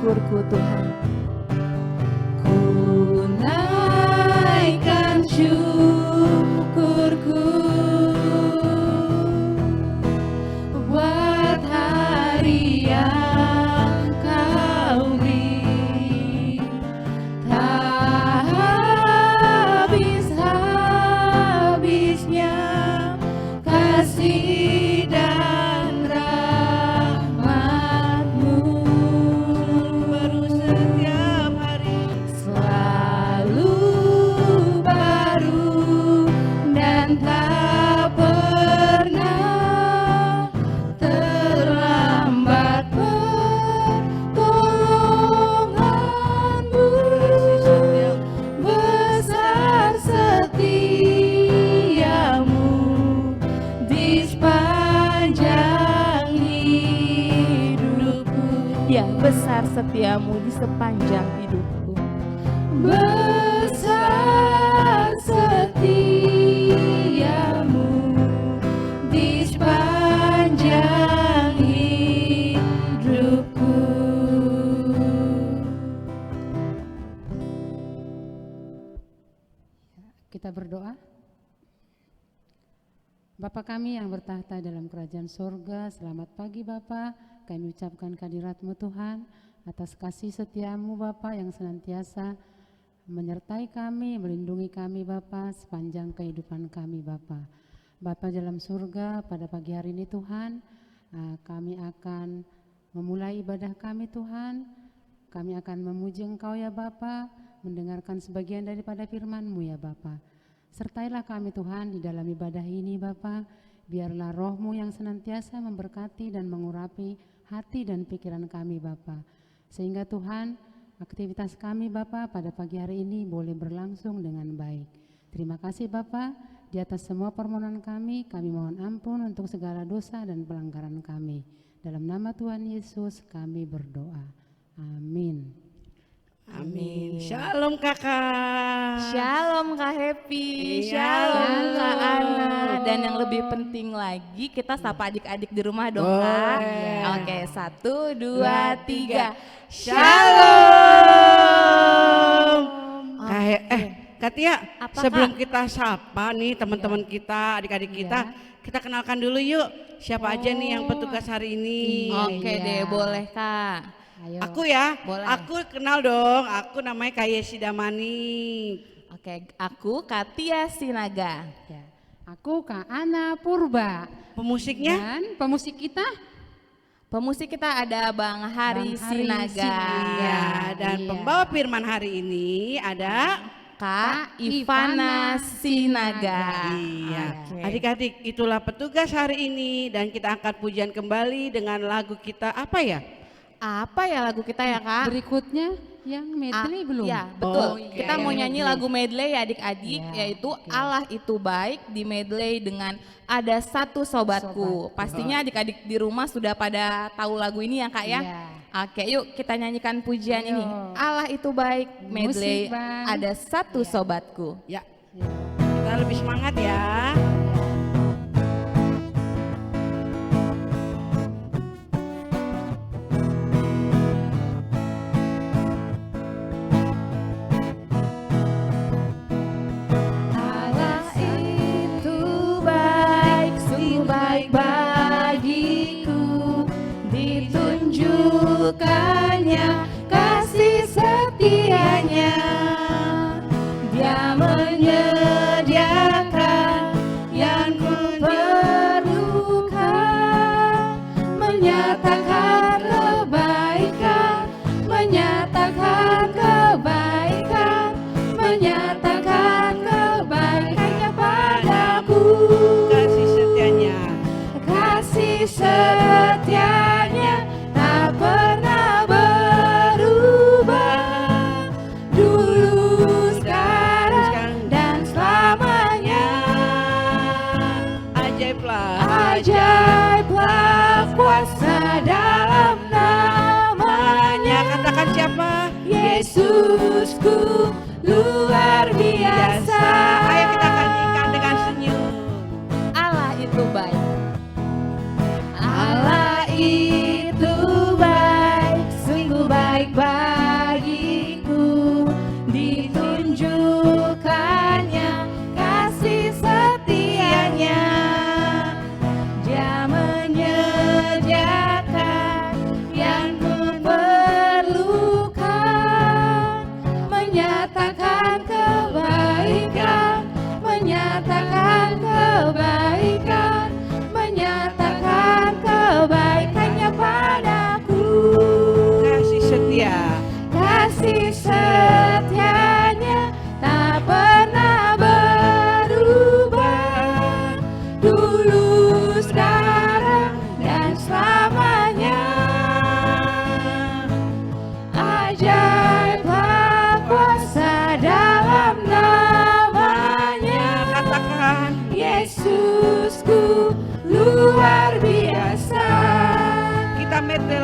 syukurku Tuhan. Ku naikkan syukurku buat hari yang Kau beri. Tak habis-habisnya kasih dan rahmat-Mu, baru setiap hari, selalu baru dan tak pernah terlambat pertolongan-Mu. Besar setiamu di sepanjang hidupku. Ya, besar setiamu di sepanjang hidupku. Besar setiamu di sepanjang hidupku. Kita berdoa. Bapa kami yang bertahta dalam kerajaan surga, selamat pagi Bapa. Kami ucapkan kehadirat-Mu Tuhan, atas kasih setia-Mu Bapa yang senantiasa menyertai kami, melindungi kami Bapa sepanjang kehidupan kami Bapa. Bapa dalam surga, pada pagi hari ini Tuhan, kami akan memulai ibadah kami Tuhan. Kami akan memuji Engkau ya Bapa, mendengarkan sebagian daripada firman-Mu ya Bapa. Sertailah kami Tuhan di dalam ibadah ini Bapa, biarlah Roh-Mu yang senantiasa memberkati dan mengurapi hati dan pikiran kami Bapa. Sehingga Tuhan, aktivitas kami Bapa pada pagi hari ini boleh berlangsung dengan baik. Terima kasih Bapa, di atas semua permohonan kami mohon ampun untuk segala dosa dan pelanggaran kami. Dalam nama Tuhan Yesus kami berdoa. Amin. amin. Shalom kakak. Shalom Kak Happy, Iya. shalom Kak Ana. Dan yang lebih penting lagi, kita sapa adik-adik di rumah dong Kak. Boleh. Oke, 1, 2, 3. Shalom. Katia, Apa, sebelum Kak? kita sapa nih teman-teman kita, adik-adik kita, kita kenalkan dulu yuk. Siapa aja nih yang petugas hari ini? Oke deh, boleh Kak. Ayo. Aku ya, Boleh. aku kenal dong. Aku namanya Kayesi Damani. Oke, aku Katia Sinaga. Ya. Aku Kak Ana Purba. Pemusiknya? Dan pemusik kita Pemusik kita ada Bang Hari Bang Hari Sinaga. Ya, dan Iya. pembawa firman hari ini ada Kak Ivana Sinaga. Iya, Oke. adik-adik, itulah petugas hari ini dan kita angkat pujian kembali dengan lagu kita apa ya? Apa ya lagu kita ya Kak? berikutnya yang medley belum? Ya betul, Oh, kita iya, mau iya, nyanyi medley. lagu medley ya adik-adik, Ya, yaitu oke. Allah itu baik di medley dengan Ada Satu Sobatku. Sobatku. Pastinya adik-adik di rumah sudah pada tahu lagu ini ya Kak ya? Iya. Oke yuk kita nyanyikan pujian Ayo. ini. Allah itu baik medley Musik, Bang. Ada Satu Sobatku. Ya, kita lebih semangat ya. Allah itu baik, sungguh baik bagiku. Ditunjukkannya kasih setianya. Dia menyediakan yang kuperlukan, menyatakan kebaikan, menyatakan kebaikan, menyatakan kebaikannya padaku. Kasih setianya. Kasih setianya tak pernah berubah, dulu, sekarang, dan selamanya. Ajaiblah. Ajaiblah kuasa dalam namanya. Katakan siapa? Yesusku luar biasa. Ayo kita nyanyikan dengan senyum. Allah itu baik. Allah itu baik, sungguh baik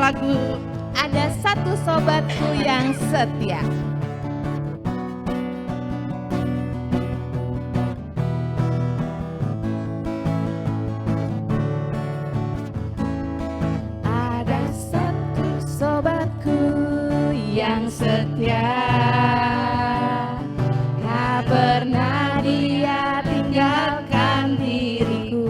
lagu. Ada satu sobatku yang setia. Ada satu sobatku yang setia, tak pernah dia tinggalkan diriku.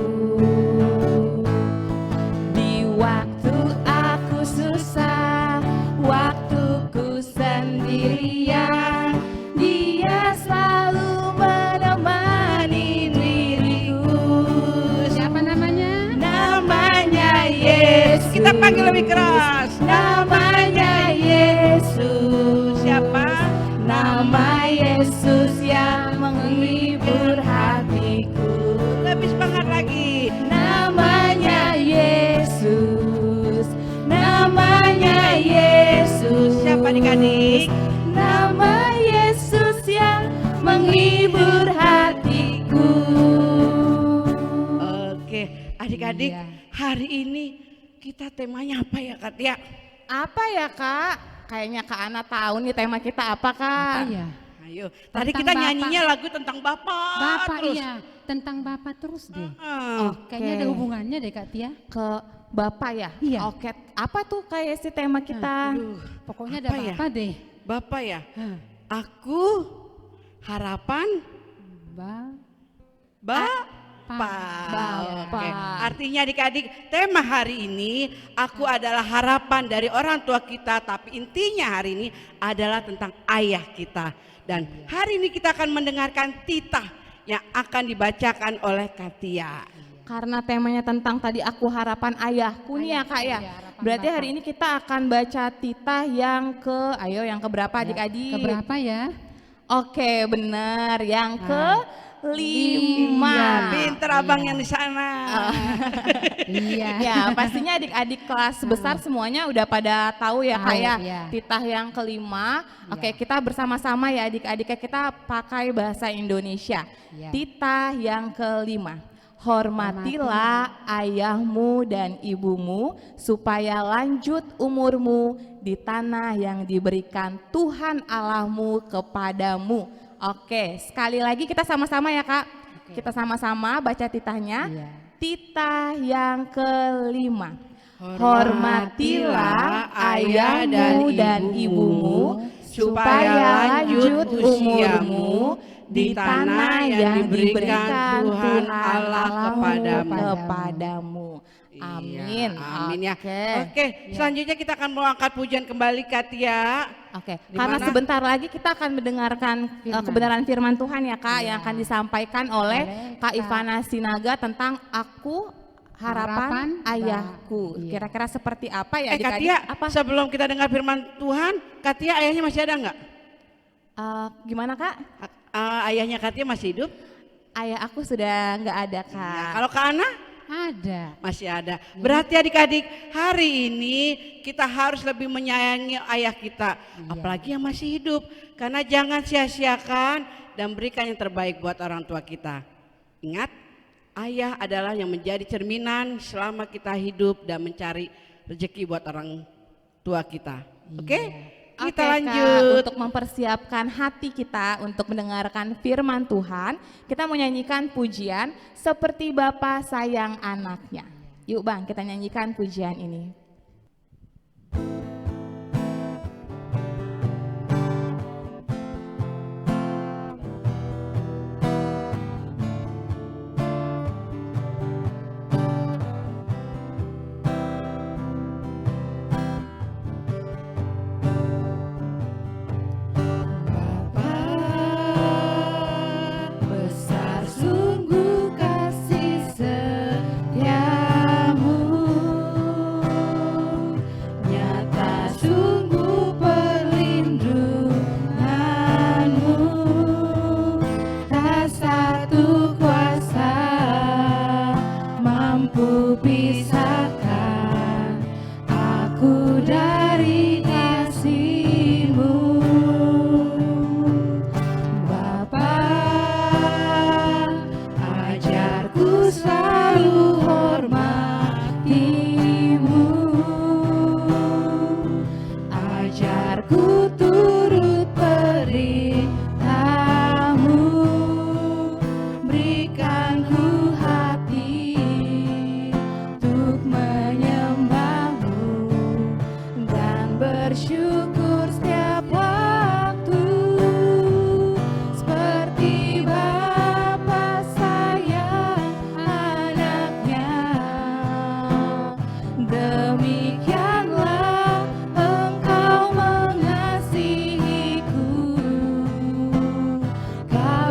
Di waktu aku susah, waktuku sendirian, dia selalu menemani diriku. Siapa namanya? Namanya Yesus. Kita panggil lebih keras. Namanya Yesus. Siapa? Nama Yesus yang menghibur hatiku. Lebih semangat lagi. Namanya Yesus. Namanya Yesus. Siapa adik-adik? Nama Yesus yang menghibur hatiku. Oke, adik-adik, Iya. hari ini kita temanya apa ya Kak Tia? Apa ya Kak? Kayaknya Kak Ana tahu nih tema kita apa Kak? Iya. Ayo, tadi Tentang kita Bapak. nyanyinya lagu tentang Bapak. Bapak terus. iya, tentang Bapak terus deh. Ah, Kayaknya ada hubungannya deh Kak Tia. Ke Bapak ya? Iya. Oke, apa tuh kayak si tema kita? aduh, Pokoknya ada apa ya? Bapak deh. Bapak ya. Hah, Aku harapan Ba- Bapak. Bapak. Oke. Artinya adik-adik, tema hari ini aku adalah harapan dari orang tua kita, tapi intinya hari ini adalah tentang ayah kita. Dan hari ini kita akan mendengarkan titah yang akan dibacakan oleh Katia. Karena temanya tentang tadi aku harapan ayahku nih ya Kak ya. iya, harapan Berarti Bapak. hari ini kita akan baca titah yang ke, ayo yang keberapa adik-adik? Keberapa ya? Oke benar, yang ke Iya, 5. pinter abang yang di sana. Iya. Ya pastinya adik-adik kelas besar semuanya udah pada tahu ya Kak Tahu, ya. iya. Titah yang kelima. Oke kita bersama-sama ya adik-adiknya kita pakai bahasa Indonesia. Iya. Titah yang kelima. Hormatilah ayahmu dan ibumu supaya lanjut umurmu di tanah yang diberikan Tuhan Allahmu kepadamu. Oke, sekali lagi kita sama-sama ya Kak. Kita sama-sama baca titahnya. Iya. Titah yang kelima. Hormatilah ayah dan ibumu supaya lanjut usiamu di tanah yang diberikan Tuhan Allah kepadamu. Amin. Iya, amin ya. Oke. Oke, selanjutnya kita akan mengangkat pujian kembali Katia. Oke, Di karena mana? sebentar lagi kita akan mendengarkan kebenaran firman Tuhan ya Kak yang akan disampaikan oleh Oleh Kak Kak Ivana Sinaga tentang aku harapan Harapan ayahku. Iya. Kira-kira seperti apa ya adik-adik? Katia, Apa? sebelum kita dengar firman Tuhan, Katia ayahnya masih ada nggak? Gimana Kak? Ayahnya Katia masih hidup? Ayah aku sudah nggak ada Kak. Nah, kalau Kak Ana? Ada. Masih ada. Berarti adik-adik, hari ini kita harus lebih menyayangi ayah kita, apalagi yang masih hidup. Karena jangan sia-siakan dan berikan yang terbaik buat orang tua kita. Ingat, ayah adalah yang menjadi cerminan selama kita hidup dan mencari rezeki buat orang tua kita. Oke? Kita Oke, Kak, lanjut. untuk mempersiapkan hati kita untuk mendengarkan firman Tuhan, kita mau nyanyikan pujian seperti Bapa sayang anaknya. Yuk Bang, kita nyanyikan pujian ini. Besar sungguh kasih setiamu, nyata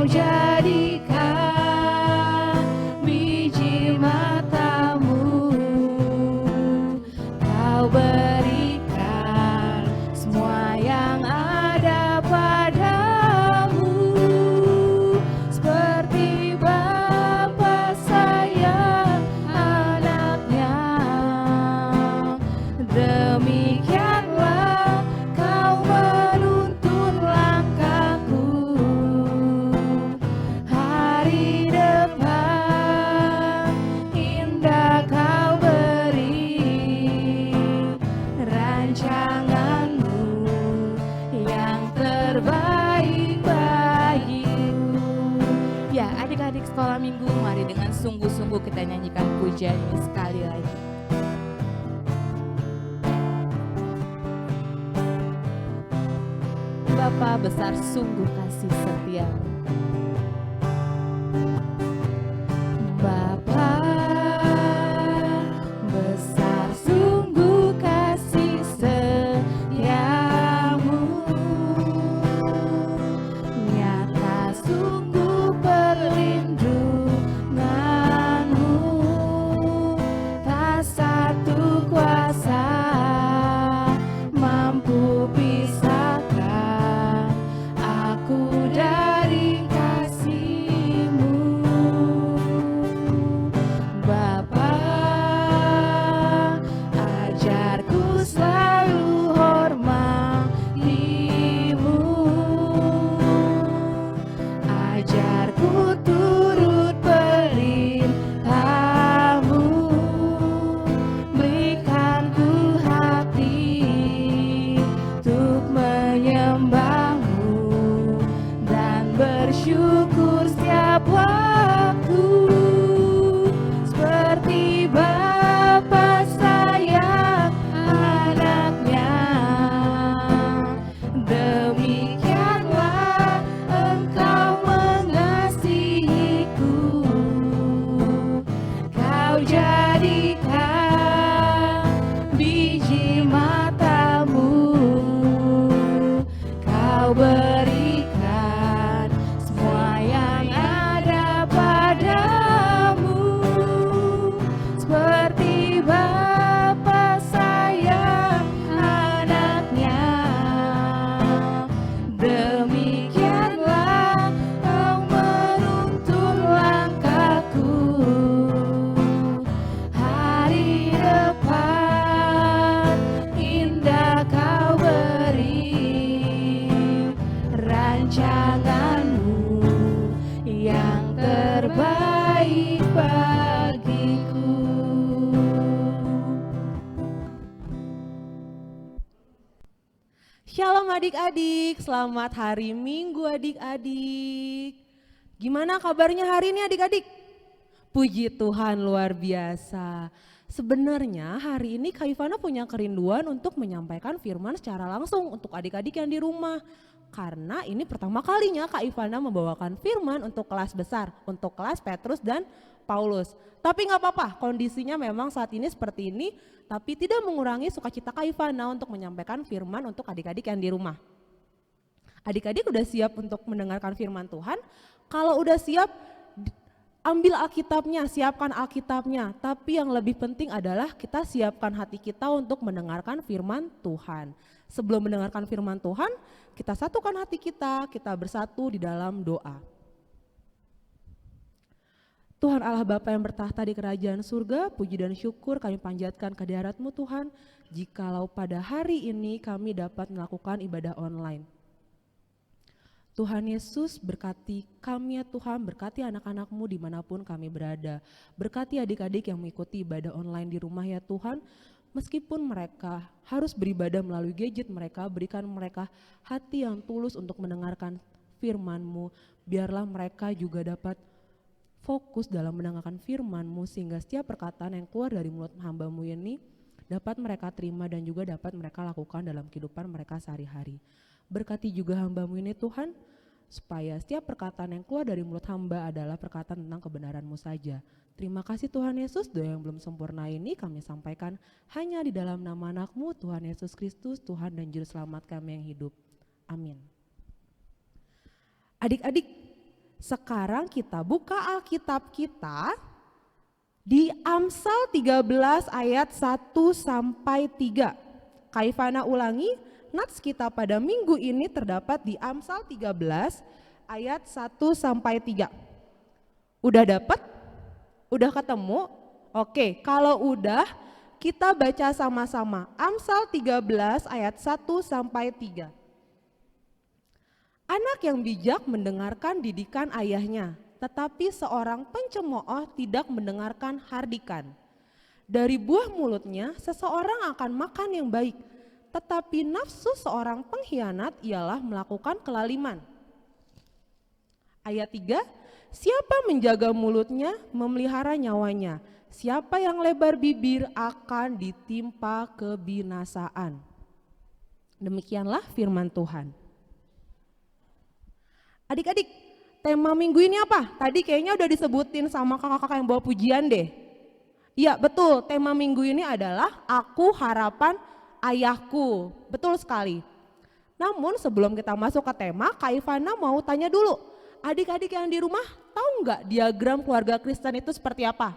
Kau jadikan biji matamu, Kau berikan semua yang ada padamu, seperti Bapa sayang anaknya, demikianlah Kau menuntun langkahku. Hari depan indah Kau beri, rancanganmu yang terbaik bagiku. Ya, adik-adik sekolah minggu, mari dengan sungguh-sungguh kita nyanyikan pujian ini sekali lagi. Bapa besar sungguh kasih setia. Bapa besar sungguh kasih setiamu, nyata sungguh perlindunganmu, tak satu kuasa mampu pisahkan aku dari kasih-Mu. Bapa, ajarku selalu hormati-Mu, ajarku turut perintah-Mu, berikan ku hati untuk menyembah-Mu dan bersyukur setiap waktu, seperti Bapa sayang anaknya, demikianlah Engkau mengasihiku. Kau jadikan biji matamu, Kau berikan semua yang ada padamu, seperti Bapa sayang anaknya, demikianlah Kau menuntun langkahku. Hari depan indah Kau beri, rancanganmu yang terbaik bagiku. Shalom adik-adik, selamat hari Minggu adik-adik. Gimana kabarnya hari ini adik-adik? Puji Tuhan luar biasa. Sebenarnya hari ini Kak Ivana punya kerinduan untuk menyampaikan firman secara langsung untuk adik-adik yang di rumah. Karena ini pertama kalinya Kak Ivana membawakan firman untuk kelas besar, untuk kelas Petrus dan Paulus. Tapi nggak apa-apa, kondisinya memang saat ini seperti ini, tapi tidak mengurangi sukacita Kak Ivana untuk menyampaikan firman untuk adik-adik yang di rumah. Adik-adik udah siap untuk mendengarkan firman Tuhan? Kalau udah siap, ambil Alkitabnya, siapkan Alkitabnya. Tapi yang lebih penting adalah kita siapkan hati kita untuk mendengarkan firman Tuhan. Sebelum mendengarkan firman Tuhan, kita satukan hati kita bersatu di dalam doa. Tuhan Allah Bapa yang bertahta di kerajaan surga, puji dan syukur kami panjatkan ke hadirat-Mu Tuhan, jikalau pada hari ini kami dapat melakukan ibadah online. Tuhan Yesus berkati kami ya Tuhan, berkati anak-anak-Mu dimanapun kami berada. Berkati adik-adik yang mengikuti ibadah online di rumah ya Tuhan, meskipun mereka harus beribadah melalui gadget mereka, berikan mereka hati yang tulus untuk mendengarkan firman-Mu. Biarlah mereka juga dapat fokus dalam mendengarkan firman-Mu, sehingga setiap perkataan yang keluar dari mulut hamba-Mu ini dapat mereka terima dan juga dapat mereka lakukan dalam kehidupan mereka sehari-hari. Berkati juga hamba-Mu ini Tuhan, supaya setiap perkataan yang keluar dari mulut hamba adalah perkataan tentang kebenaran-Mu saja. Terima kasih Tuhan Yesus, doa yang belum sempurna ini kami sampaikan hanya di dalam nama anak-Mu Tuhan Yesus Kristus, Tuhan dan Juru Selamat kami yang hidup. Amin. Adik-adik, Sekarang kita buka Alkitab kita di Amsal 13 ayat 1 sampai 3. Kak Ivana ulangi, nats kita pada minggu ini terdapat di Amsal 13 ayat 1 sampai 3. Udah dapat? Udah ketemu? Oke, kalau udah kita baca sama-sama. Amsal 13 ayat 1 sampai 3. Anak yang bijak mendengarkan didikan ayahnya, tetapi seorang pencemooh tidak mendengarkan hardikan. Dari buah mulutnya seseorang akan makan yang baik, tetapi nafsu seorang pengkhianat ialah melakukan kelaliman. Ayat 3, siapa menjaga mulutnya memelihara nyawanya, siapa yang lebar bibir akan ditimpa kebinasaan. Demikianlah firman Tuhan. Adik-adik, tema minggu ini apa? Tadi kayaknya udah disebutin sama kakak-kakak yang bawa pujian deh. Iya betul, tema minggu ini adalah Aku Harapan Ayahku. Betul sekali. Namun sebelum kita masuk ke tema, Kak Ivana mau tanya dulu. Adik-adik yang di rumah tahu nggak diagram keluarga Kristen itu seperti apa?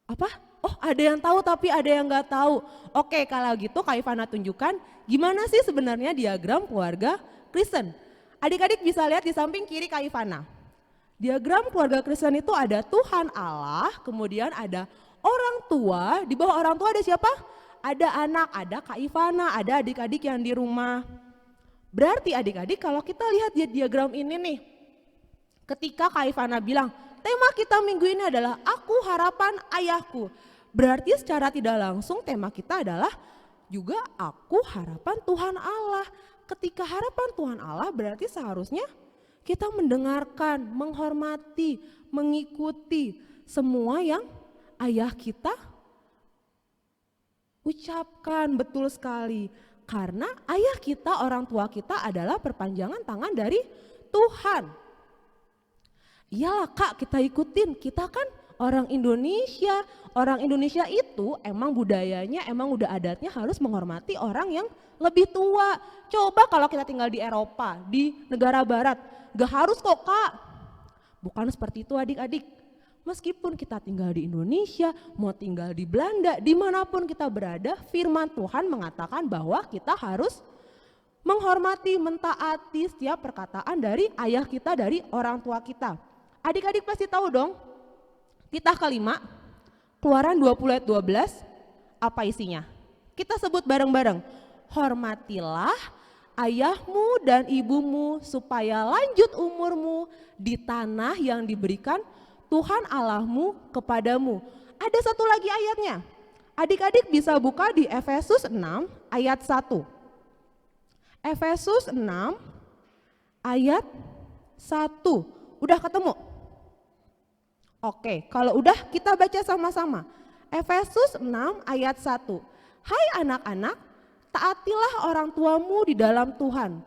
Apa? Oh ada yang tahu tapi ada yang nggak tahu. Oke kalau gitu Kak Ivana tunjukkan gimana sih sebenarnya diagram keluarga Kristen. Adik-adik bisa lihat di samping kiri Kak Ivana. Diagram keluarga Kristen itu ada Tuhan Allah, kemudian ada orang tua, di bawah orang tua ada siapa? Ada anak, ada Kak Ivana, ada adik-adik yang di rumah. Berarti adik-adik kalau kita lihat di diagram ini nih, ketika Kak Ivana bilang, tema kita minggu ini adalah Aku Harapan Ayahku. Berarti secara tidak langsung tema kita adalah juga Aku Harapan Tuhan Allah. Ketika harapan Tuhan Allah berarti seharusnya kita mendengarkan, menghormati, mengikuti semua yang ayah kita ucapkan. Betul sekali. Karena ayah kita, orang tua kita adalah perpanjangan tangan dari Tuhan. Iyalah Kak, kita ikutin, kita kan orang Indonesia. Orang Indonesia itu emang budayanya, emang udah adatnya harus menghormati orang yang lebih tua. Coba kalau kita tinggal di Eropa, di negara barat, gak harus kok Kak. Bukan seperti itu adik-adik. Meskipun kita tinggal di Indonesia, mau tinggal di Belanda, dimanapun kita berada, firman Tuhan mengatakan bahwa kita harus menghormati, mentaati setiap perkataan dari ayah kita, dari orang tua kita. Adik-adik pasti tahu dong, titah kelima, Keluaran 20 ayat 12, apa isinya? Kita sebut bareng-bareng, hormatilah ayahmu dan ibumu supaya lanjut umurmu di tanah yang diberikan Tuhan Allahmu kepadamu. Ada satu lagi ayatnya, adik-adik bisa buka di Efesus 6 ayat 1. Efesus 6 ayat 1, udah ketemu? Oke, kalau udah kita baca sama-sama. Efesus 6 ayat 1. Hai anak-anak, taatilah orang tuamu di dalam Tuhan,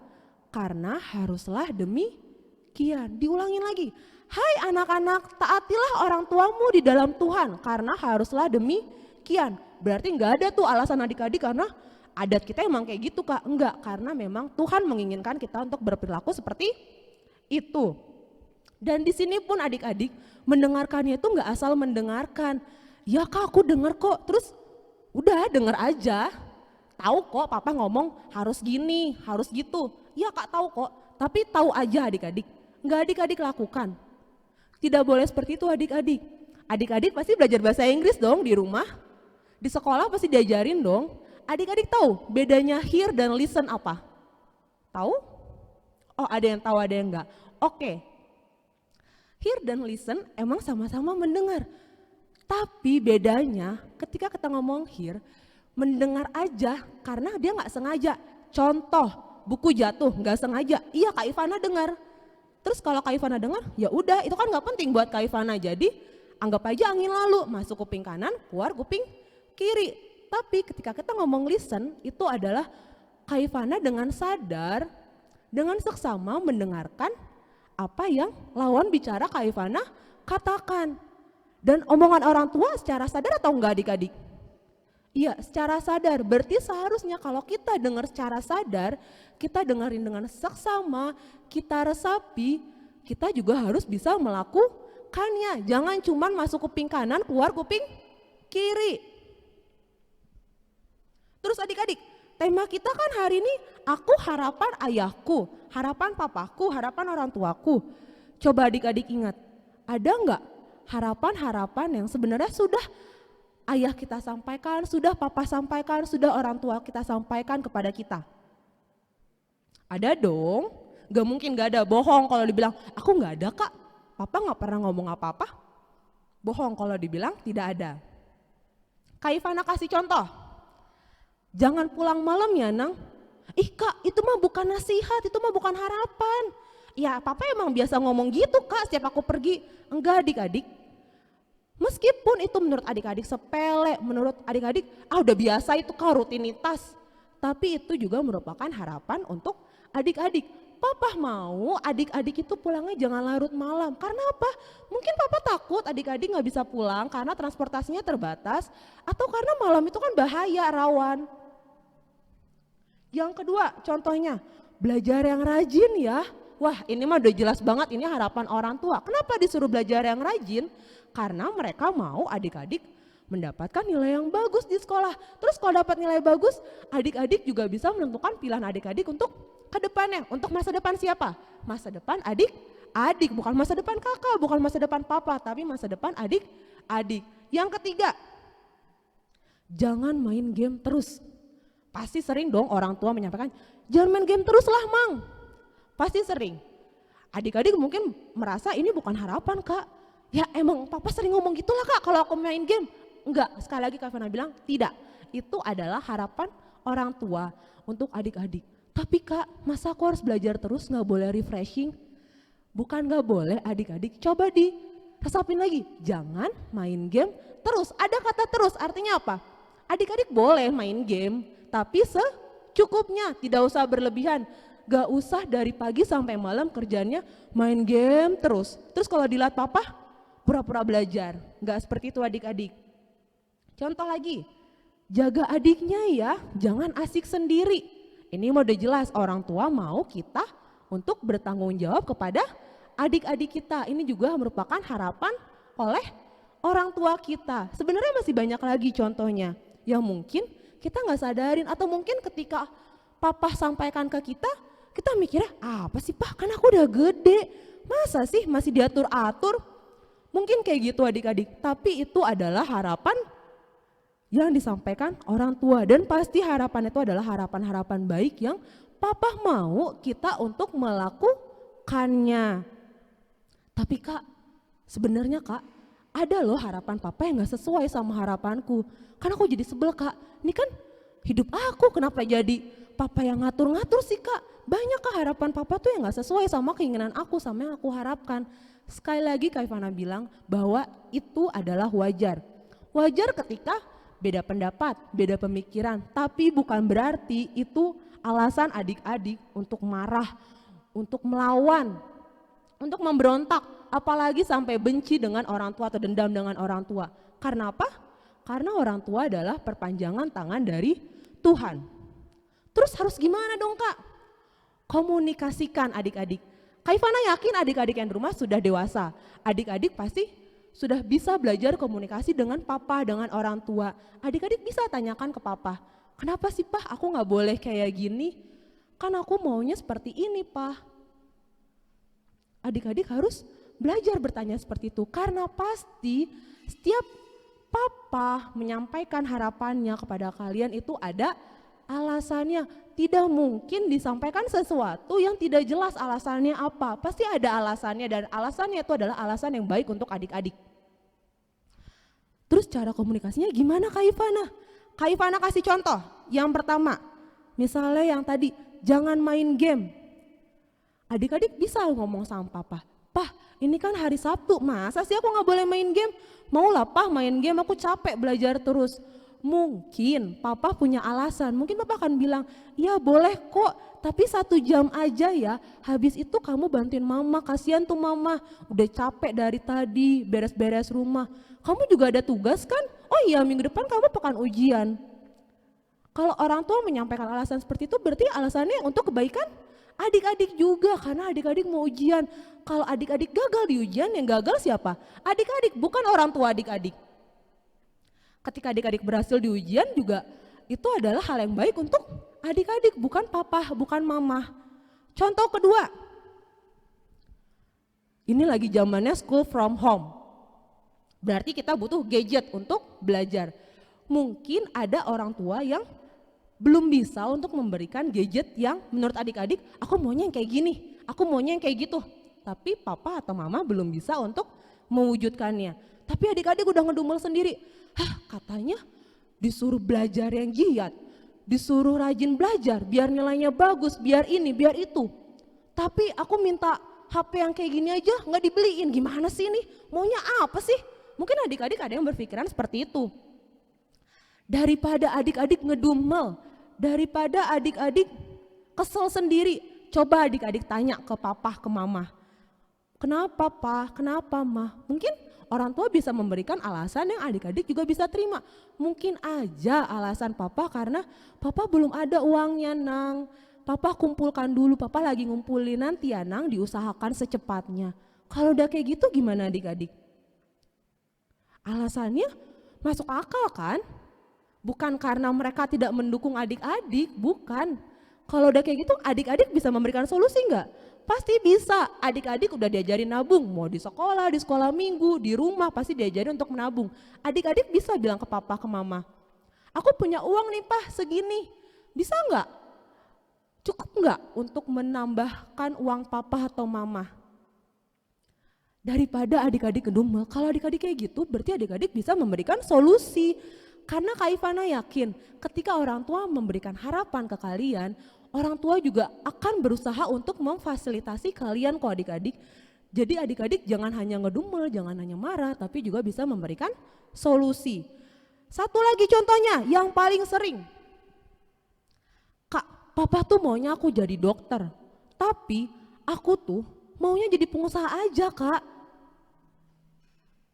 karena haruslah demikian. Diulangin lagi. Hai anak-anak, taatilah orang tuamu di dalam Tuhan, karena haruslah demikian. Berarti nggak ada tuh alasan adik-adik karena adat kita emang kayak gitu Kak. Enggak, karena memang Tuhan menginginkan kita untuk berperilaku seperti itu. Dan di sini pun adik-adik mendengarkannya itu nggak asal mendengarkan. Ya Kak aku dengar kok, terus udah denger aja. Tahu kok papa ngomong harus gini, harus gitu. Ya Kak tahu kok, tapi tahu aja adik-adik. Nggak adik-adik lakukan. Tidak boleh seperti itu adik-adik. Adik-adik pasti belajar bahasa Inggris dong di rumah. Di sekolah pasti diajarin dong. Adik-adik tahu bedanya hear dan listen apa? Tahu? Oh ada yang tahu ada yang enggak. Oke. Hear dan listen emang sama-sama mendengar. Tapi bedanya ketika kita ngomong hear, mendengar aja karena dia nggak sengaja. Contoh, buku jatuh nggak sengaja. Iya Kak Ivana dengar. Terus kalau Kak Ivana dengar, ya udah itu kan nggak penting buat Kak Ivana. Jadi anggap aja angin lalu, masuk kuping kanan, keluar kuping kiri. Tapi ketika kita ngomong listen, itu adalah Kak Ivana dengan sadar, dengan seksama mendengarkan apa yang lawan bicara Kak Ivana katakan. Dan omongan orang tua secara sadar atau enggak adik-adik? Iya, secara sadar. Berarti seharusnya kalau kita dengar secara sadar, kita dengerin dengan seksama, kita resapi, kita juga harus bisa melakukannya. Jangan cuman masuk kuping kanan, keluar kuping kiri. Terus adik-adik, tema kita kan hari ini, aku harapan ayahku, harapan papaku, harapan orang tuaku. Coba adik-adik ingat, ada enggak harapan-harapan yang sebenarnya sudah ayah kita sampaikan, sudah papa sampaikan, sudah orang tua kita sampaikan kepada kita? Ada dong, gak mungkin gak ada, bohong kalau dibilang, aku gak ada kak, papa gak pernah ngomong apa-apa. Bohong kalau dibilang tidak ada. Kak Ivana kasih contoh, jangan pulang malam ya Nang. Ih kak, itu mah bukan nasihat, itu mah bukan harapan. Ya papa emang biasa ngomong gitu kak setiap aku pergi. Enggak adik-adik, meskipun itu menurut adik-adik sepele, menurut adik-adik udah biasa itu kak rutinitas. Tapi itu juga merupakan harapan untuk adik-adik. Papa mau adik-adik itu pulangnya jangan larut malam. Karena apa? Mungkin papa takut adik-adik gak bisa pulang karena transportasinya terbatas. Atau karena malam itu kan bahaya, rawan. Yang kedua contohnya, belajar yang rajin ya. Wah ini mah udah jelas banget ini harapan orang tua. Kenapa disuruh belajar yang rajin? Karena mereka mau adik-adik mendapatkan nilai yang bagus di sekolah. Terus kalau dapat nilai bagus, adik-adik juga bisa menentukan pilihan adik-adik untuk ke depannya. Untuk masa depan siapa? Masa depan adik-adik, bukan masa depan kakak, bukan masa depan papa, tapi masa depan adik-adik. Yang ketiga, jangan main game terus. Pasti sering dong orang tua menyampaikan, jangan main game terus lah Mang. Pasti sering. Adik-adik mungkin merasa ini bukan harapan kak. Ya emang papa sering ngomong gitulah kak kalau aku main game. Enggak, sekali lagi Kak Fana bilang tidak. Itu adalah harapan orang tua untuk adik-adik. Tapi kak, masa aku harus belajar terus gak boleh refreshing? Bukan gak boleh adik-adik, coba diresapin lagi. Jangan main game terus. Ada kata terus artinya apa? Adik-adik boleh main game, tapi secukupnya, tidak usah berlebihan. Gak usah dari pagi sampai malam kerjanya main game terus. Terus kalau dilihat papa, pura-pura belajar. Gak seperti itu adik-adik. Contoh lagi, jaga adiknya ya, jangan asik sendiri. Ini udah jelas orang tua mau kita untuk bertanggung jawab kepada adik-adik kita. Ini juga merupakan harapan oleh orang tua kita. Sebenarnya masih banyak lagi contohnya yang mungkin kita gak sadarin. Atau mungkin ketika papa sampaikan ke kita mikirnya apa sih pak, kan aku udah gede, masa sih masih diatur-atur. Mungkin kayak gitu adik-adik, tapi itu adalah harapan yang disampaikan orang tua. Dan pasti harapan itu adalah harapan-harapan baik yang papa mau kita untuk melakukannya. Tapi kak, sebenarnya kak, ada loh harapan papa yang gak sesuai sama harapanku. Kan aku jadi sebel kak, ini kan hidup aku, kenapa jadi papa yang ngatur-ngatur sih kak? Banyak kak harapan papa tuh yang gak sesuai sama keinginan aku, sama yang aku harapkan. Sekali lagi Kak Ivana bilang bahwa itu adalah wajar. Wajar ketika beda pendapat, beda pemikiran, tapi bukan berarti itu alasan adik-adik untuk marah, untuk melawan, untuk memberontak, apalagi sampai benci dengan orang tua atau dendam dengan orang tua. Karena apa? Karena orang tua adalah perpanjangan tangan dari Tuhan. Terus harus gimana dong kak? Komunikasikan adik-adik. Kak Ivana yakin adik-adik yang di rumah sudah dewasa. Adik-adik pasti sudah bisa belajar komunikasi dengan papa, dengan orang tua. Adik-adik bisa tanyakan ke papa, kenapa sih pak aku gak boleh kayak gini? Kan aku maunya seperti ini pak. Adik-adik harus belajar bertanya seperti itu. Karena pasti setiap papa menyampaikan harapannya kepada kalian itu ada alasannya. Tidak mungkin disampaikan sesuatu yang tidak jelas alasannya apa. Pasti ada alasannya dan alasannya itu adalah alasan yang baik untuk adik-adik. Terus cara komunikasinya gimana Kak Ivana? Kak Ivana kasih contoh. Yang pertama, misalnya yang tadi, jangan main game. Adik-adik bisa ngomong sama papa, "Pah, ini kan hari Sabtu, masa sih aku gak boleh main game? Maulah pah main game, aku capek belajar terus." Mungkin papa punya alasan, mungkin papa akan bilang, "Iya boleh kok, tapi 1 jam aja ya, habis itu kamu bantuin mama, kasihan tuh mama, udah capek dari tadi beres-beres rumah. Kamu juga ada tugas kan? Oh oh iya minggu depan kamu pekan ujian. Kalau orang tua menyampaikan alasan seperti itu berarti alasannya untuk kebaikan adik-adik juga, karena adik-adik mau ujian. Kalau adik-adik gagal di ujian, yang gagal siapa? Adik-adik, bukan orang tua adik-adik. Ketika adik-adik berhasil di ujian juga itu adalah hal yang baik untuk adik-adik, bukan papa, bukan mama. Contoh kedua, ini lagi zamannya school from home. Berarti kita butuh gadget untuk belajar. Mungkin ada orang tua yang belum bisa untuk memberikan gadget yang menurut adik-adik, aku maunya yang kayak gini, aku maunya yang kayak gitu. Tapi papa atau mama belum bisa untuk mewujudkannya. Tapi adik-adik udah ngedumel sendiri, katanya disuruh belajar yang giat, disuruh rajin belajar, biar nilainya bagus, biar ini, biar itu. Tapi aku minta HP yang kayak gini aja nggak dibeliin, gimana sih ini? Maunya apa sih? Mungkin adik-adik ada yang berpikiran seperti itu. Daripada adik-adik ngedumel, daripada adik-adik kesel sendiri, coba adik-adik tanya ke papa, ke mama. Kenapa pa, kenapa ma? Mungkin orang tua bisa memberikan alasan yang adik-adik juga bisa terima. Mungkin aja alasan papa karena papa belum ada uangnya nang. Papa kumpulkan dulu, papa lagi ngumpulin, nanti ya nang diusahakan secepatnya. Kalau udah kayak gitu gimana adik-adik? Alasannya masuk akal kan? Bukan karena mereka tidak mendukung adik-adik, bukan. Kalau udah kayak gitu adik-adik bisa memberikan solusi enggak? Pasti bisa. Adik-adik udah diajarin nabung, mau di sekolah minggu, di rumah pasti diajarin untuk menabung. Adik-adik bisa bilang ke papa, ke mama, aku punya uang nih pak segini, bisa enggak? Cukup enggak untuk menambahkan uang papa atau mama? Daripada adik-adik ngedumel, kalau adik-adik kayak gitu berarti adik-adik bisa memberikan solusi. Karena Kak Ivana yakin ketika orang tua memberikan harapan ke kalian, orang tua juga akan berusaha untuk memfasilitasi kalian kok adik-adik. Jadi adik-adik jangan hanya ngedumel, jangan hanya marah, tapi juga bisa memberikan solusi. Satu lagi contohnya yang paling sering. Kak, papa tuh maunya aku jadi dokter, tapi aku tuh maunya jadi pengusaha aja kak.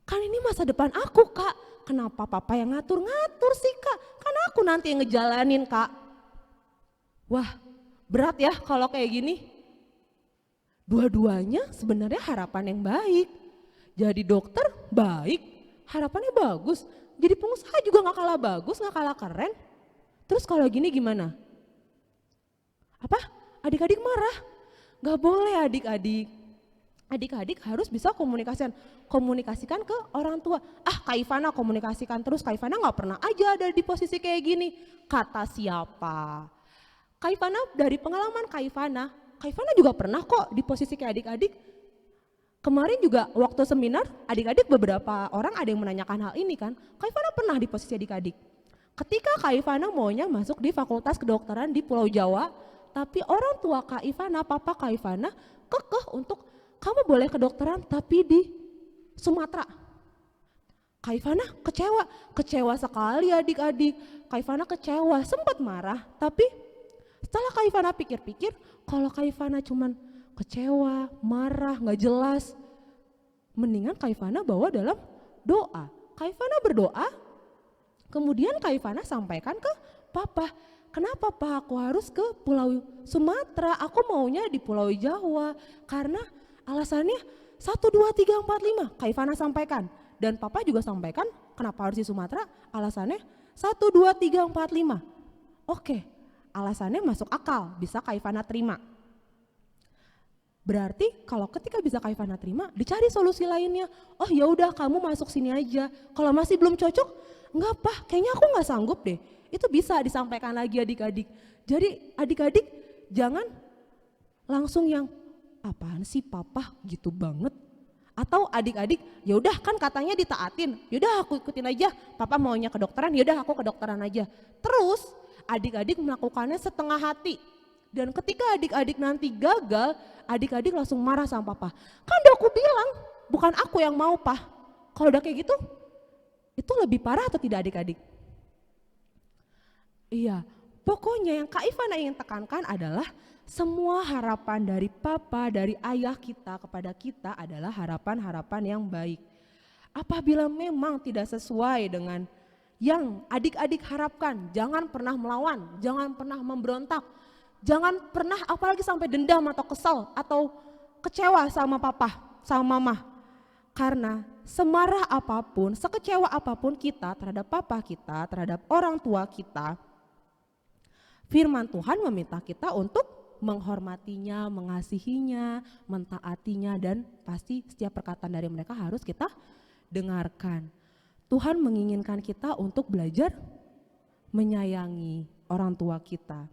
Kan ini masa depan aku kak, kenapa papa yang ngatur-ngatur sih kak? Kan aku nanti yang ngejalanin kak. Wah berat ya kalau kayak gini. Dua-duanya sebenarnya harapan yang baik. Jadi dokter baik, harapannya bagus. Jadi pengusaha juga gak kalah bagus, gak kalah keren. Terus kalau gini gimana? Apa? Adik-adik marah? Gak boleh adik-adik. Adik-adik harus bisa komunikasikan ke orang tua. Kak Ivana komunikasikan terus, Kak Ivana gak pernah aja ada di posisi kayak gini. Kata siapa? Kak Ivana dari pengalaman Kak Ivana juga pernah kok di posisi kayak adik-adik. Kemarin juga waktu seminar adik-adik beberapa orang ada yang menanyakan hal ini kan. Kak Ivana pernah di posisi adik-adik. Ketika Kak Ivana maunya masuk di fakultas kedokteran di Pulau Jawa, tapi orang tua Kak Ivana, papa Kak Ivana kekeh untuk kamu boleh kedokteran tapi di Sumatera. Kak Ivana kecewa sekali adik-adik. Kak Ivana kecewa, sempat marah, tapi setelah Kak Ivana pikir-pikir, kalau Kak Ivana cuman kecewa, marah, gak jelas, mendingan Kak Ivana bawa dalam doa. Kak Ivana berdoa, kemudian Kak Ivana sampaikan ke papa, kenapa pak aku harus ke Pulau Sumatera, aku maunya di Pulau Jawa, karena alasannya 1, 2, 3, 4, 5 Kak Ivana sampaikan. Dan papa juga sampaikan kenapa harus di Sumatera, alasannya 1, 2, 3, 4, 5. Oke, alasannya masuk akal, bisa Kak Ivana terima. Berarti kalau ketika bisa Kak Ivana terima, dicari solusi lainnya. Oh ya udah kamu masuk sini aja. Kalau masih belum cocok, enggak pak, kayaknya aku nggak sanggup deh. Itu bisa disampaikan lagi adik-adik. Jadi adik-adik jangan langsung yang apaan sih papa gitu banget. Atau adik-adik ya udah kan katanya ditaatin, yaudah aku ikutin aja. Papa maunya kedokteran, yaudah aku kedokteran aja. Terus adik-adik melakukannya setengah hati. Dan ketika adik-adik nanti gagal, adik-adik langsung marah sama papa. Kan udah aku bilang, bukan aku yang mau pak. Kalau udah kayak gitu, itu lebih parah atau tidak adik-adik? Iya, pokoknya yang Kak Ivana ingin tekankan adalah semua harapan dari papa, dari ayah kita kepada kita adalah harapan-harapan yang baik. Apabila memang tidak sesuai dengan yang adik-adik harapkan, jangan pernah melawan, jangan pernah memberontak, jangan pernah apalagi sampai dendam atau kesal atau kecewa sama papa, sama mama. Karena semarah apapun, sekecewa apapun kita terhadap papa kita, terhadap orang tua kita, firman Tuhan meminta kita untuk menghormatinya, mengasihinya, mentaatinya, dan pasti setiap perkataan dari mereka harus kita dengarkan. Tuhan menginginkan kita untuk belajar menyayangi orang tua kita.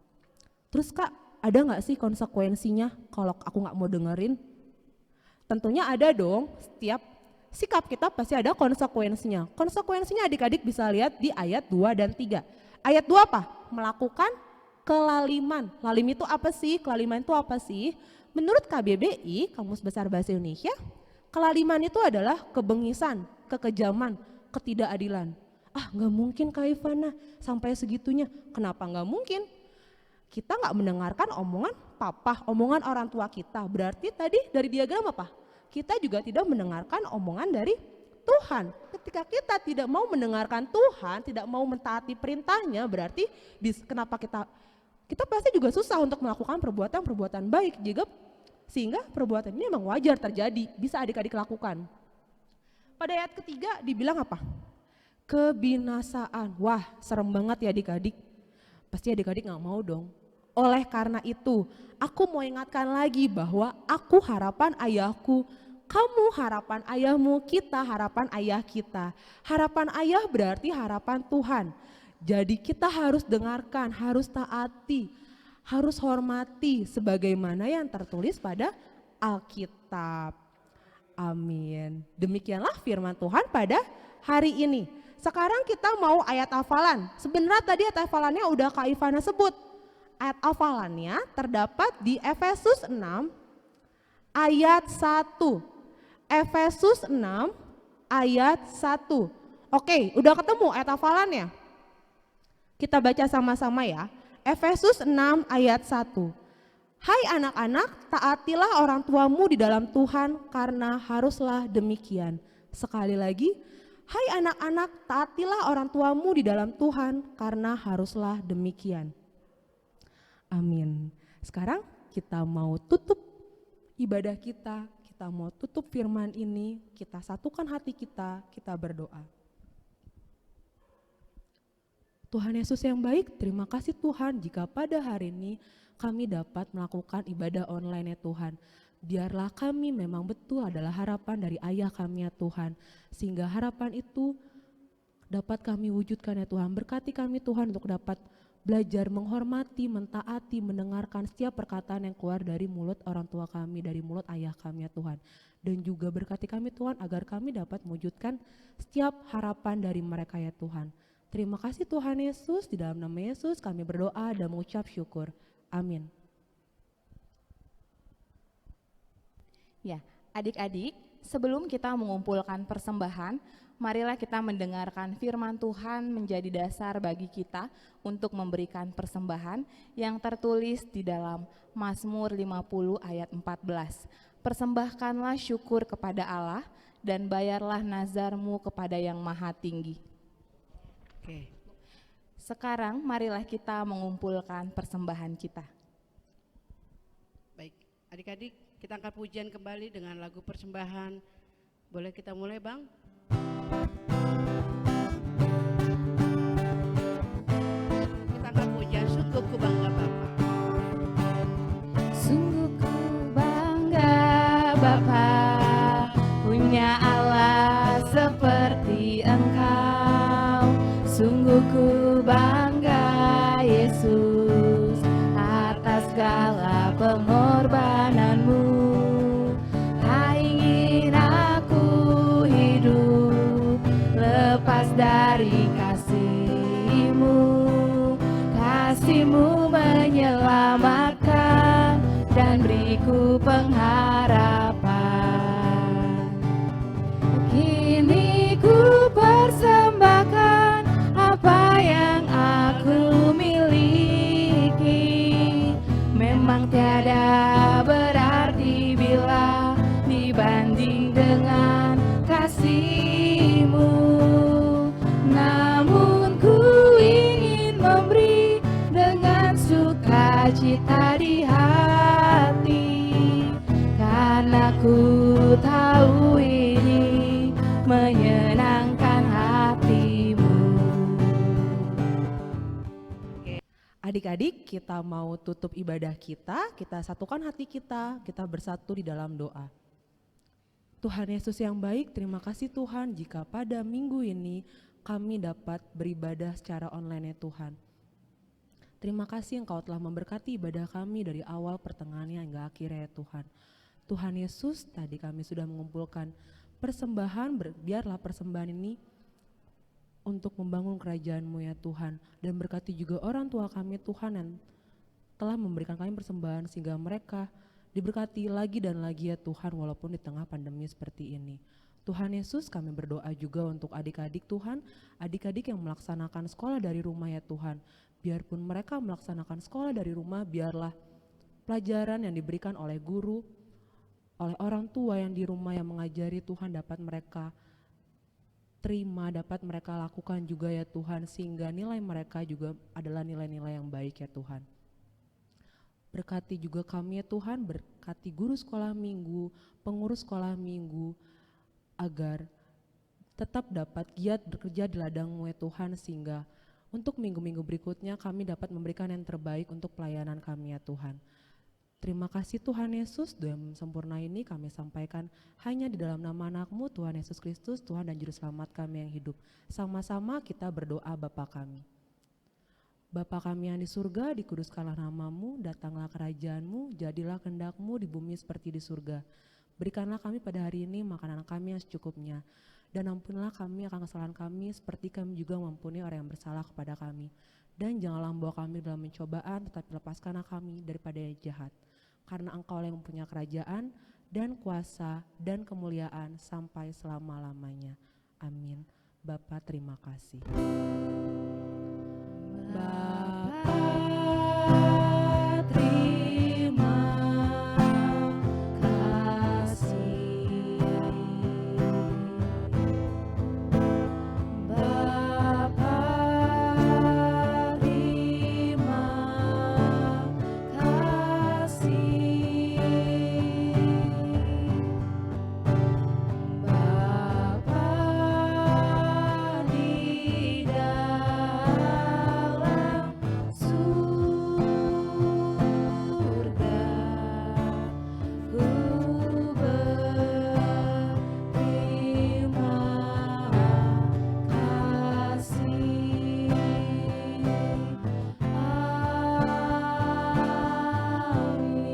Terus Kak, ada gak sih konsekuensinya kalau aku gak mau dengerin? Tentunya ada dong, setiap sikap kita pasti ada konsekuensinya. Konsekuensinya adik-adik bisa lihat di ayat 2 dan 3. Ayat 2 apa? Melakukan kelaliman. Lalim itu apa sih? Kelaliman itu apa sih? Menurut KBBI, Kamus Besar Bahasa Indonesia, kelaliman itu adalah kebengisan, kekejaman, ketidakadilan. Gak mungkin Kak Ivana sampai segitunya. Kenapa gak mungkin? Kita gak mendengarkan omongan papa, omongan orang tua kita. Berarti tadi dari diagram apa? Kita juga tidak mendengarkan omongan dari Tuhan. Ketika kita tidak mau mendengarkan Tuhan, tidak mau mentaati perintahnya, berarti kenapa kita pasti juga susah untuk melakukan perbuatan-perbuatan baik juga, sehingga perbuatan ini memang wajar terjadi, bisa adik-adik lakukan. Pada ayat ketiga dibilang apa? Kebinasaan. Wah, serem banget ya adik-adik. Pasti adik-adik gak mau dong. Oleh karena itu, aku mau ingatkan lagi bahwa aku harapan ayahku, kamu harapan ayahmu, kita harapan ayah kita. Harapan ayah berarti harapan Tuhan. Jadi kita harus dengarkan, harus taati, harus hormati sebagaimana yang tertulis pada Alkitab. Amin. Demikianlah firman Tuhan pada hari ini. Sekarang kita mau ayat hafalan. Sebenarnya tadi ayat hafalannya udah Kak Ivana sebut. Ayat hafalannya terdapat di Efesus 6 ayat 1. Efesus 6 ayat 1. Oke, udah ketemu ayat hafalannya? Kita baca sama-sama ya. Efesus 6 ayat 1. Hai anak-anak, taatilah orang tuamu di dalam Tuhan karena haruslah demikian. Sekali lagi, hai anak-anak, taatilah orang tuamu di dalam Tuhan karena haruslah demikian. Amin. Sekarang kita mau tutup ibadah kita mau tutup firman ini, kita satukan hati kita berdoa. Tuhan Yesus yang baik, terima kasih Tuhan jika pada hari ini kami dapat melakukan ibadah online ya Tuhan. Biarlah kami memang betul adalah harapan dari ayah kami ya Tuhan. Sehingga harapan itu dapat kami wujudkan ya Tuhan. Berkati kami Tuhan untuk dapat belajar menghormati, mentaati, mendengarkan setiap perkataan yang keluar dari mulut orang tua kami, dari mulut ayah kami ya Tuhan. Dan juga berkati kami Tuhan agar kami dapat mewujudkan setiap harapan dari mereka ya Tuhan. Terima kasih Tuhan Yesus, di dalam nama Yesus kami berdoa dan mengucap syukur. Amin. Ya, adik-adik, sebelum kita mengumpulkan persembahan, marilah kita mendengarkan firman Tuhan menjadi dasar bagi kita untuk memberikan persembahan yang tertulis di dalam Mazmur 50 ayat 14. Persembahkanlah syukur kepada Allah dan bayarlah nazarmu kepada yang maha tinggi. Oke. Sekarang marilah kita mengumpulkan persembahan kita. Baik, adik-adik, kita angkat pujian kembali dengan lagu persembahan. Boleh kita mulai, Bang? Kita angkat pujian, sungguh ku bangga Bapa. Sungguh ku bangga Bapa, punya Allah seperti Engkau. Sungguh ku bangga Yesus atas segala pengorbananmu. Tak ingin aku hidup lepas dari kasih-Mu. Kasih-Mu menyelamatkan dan beriku pengharapan. Ku tahu ini menyenangkan hatimu. Adik-adik, kita mau tutup ibadah kita satukan hati kita bersatu di dalam doa. Tuhan Yesus yang baik, terima kasih Tuhan jika pada minggu ini kami dapat beribadah secara online ya Tuhan. Terima kasih Engkau telah memberkati ibadah kami dari awal pertengahannya hingga akhirnya ya Tuhan. Tuhan Yesus, tadi kami sudah mengumpulkan persembahan, biarlah persembahan ini untuk membangun kerajaan-Mu ya Tuhan. Dan berkati juga orang tua kami Tuhan yang telah memberikan kami persembahan sehingga mereka diberkati lagi dan lagi ya Tuhan walaupun di tengah pandemi seperti ini. Tuhan Yesus, kami berdoa juga untuk adik-adik Tuhan, adik-adik yang melaksanakan sekolah dari rumah ya Tuhan. Biarpun mereka melaksanakan sekolah dari rumah, biarlah pelajaran yang diberikan oleh guru, oleh orang tua yang di rumah yang mengajari Tuhan dapat mereka terima, dapat mereka lakukan juga ya Tuhan, sehingga nilai mereka juga adalah nilai-nilai yang baik ya Tuhan. Berkati juga kami ya Tuhan, berkati guru sekolah minggu, pengurus sekolah minggu, agar tetap dapat giat bekerja di ladang-Mu ya Tuhan, sehingga untuk minggu-minggu berikutnya kami dapat memberikan yang terbaik untuk pelayanan kami ya Tuhan. Terima kasih Tuhan Yesus, doa yang sempurna ini kami sampaikan hanya di dalam nama anak-Mu Tuhan Yesus Kristus, Tuhan dan Juru Selamat kami yang hidup. Sama-sama kita berdoa Bapa kami. Bapa kami yang di surga, dikuduskanlah nama-Mu, datanglah kerajaan-Mu, jadilah kehendak-Mu di bumi seperti di surga. Berikanlah kami pada hari ini makanan kami yang secukupnya, dan ampunilah kami akan kesalahan kami seperti kami juga mengampuni orang yang bersalah kepada kami. Dan janganlah membawa kami dalam pencobaan, tetapi lepaskanlah kami daripada yang jahat. Karena Engkau yang mempunyai kerajaan dan kuasa dan kemuliaan sampai selama-lamanya. Amin. Bapa, terima kasih. Terima kasih Bapa, terima kasih Bapa di dalam surga, ku berterima kasih. Amin.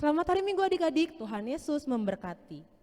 Selamat hari Minggu adik-adik, Tuhan Yesus memberkati.